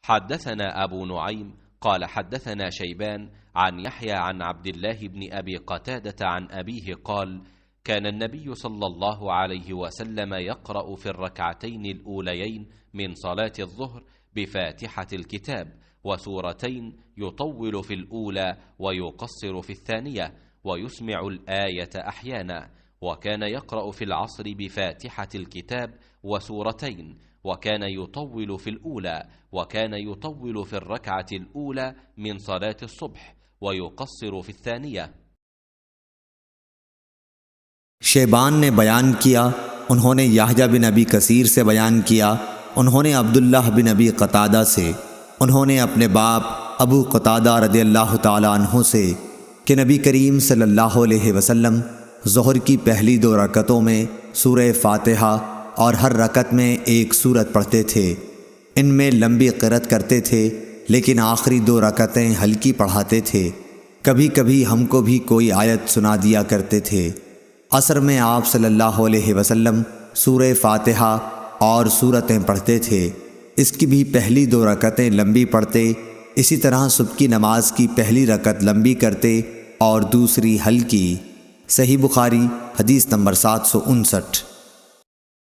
حدثنا أبو نعيم قال حدثنا شيبان عن يحيى عن عبد الله بن أبي قتادة عن أبيه قال: كان النبي صلى الله عليه وسلم يقرأ في الركعتين الأوليين من صلاة الظهر بفاتحة الكتاب وسورتين، يطول في الأولى ويقصر في الثانية، ويسمع الآية أحيانا. وكان يقرأ في العصر بفاتحة الكتاب وسورتين، وكان يطول في الأولى، وكان يطول في الركعة الأولى من صلاة الصبح ويقصر في الثانية। शेबान ने बयान किया, उन्होंने याहया बिन अबी कसीर से बयान किया, उन्होंने अब्दुल्लाह बिन अबी क़तादा से, उन्होंने अपने बाप अबू क़तादा रज़ियल्लाहु ताला अन्हु से कि नबी करीम सल्लल्लाहु अलैहि वसल्लम ज़ोहर की पहली 2 रकतों में सूरह फ़ातिहा और हर रकत में एक सूरत पढ़ते थे। इनमें लंबी क़िरात करते थे, लेकिन आखिरी 2 रकतें हल्की पढ़ाते थे। कभी कभी हमको भी कोई आयत सुना दिया करते थे। असर में आप सल्लल्लाहु अलैहि वसल्लम सूरह फ़ातिहा और सूरतें पढ़ते थे। इसकी भी पहली 2 रकतें लंबी पढ़ते। इसी तरह सुबह की नमाज की पहली रकत लंबी करते और दूसरी हल्की। सही बुखारी हदीस नंबर 759।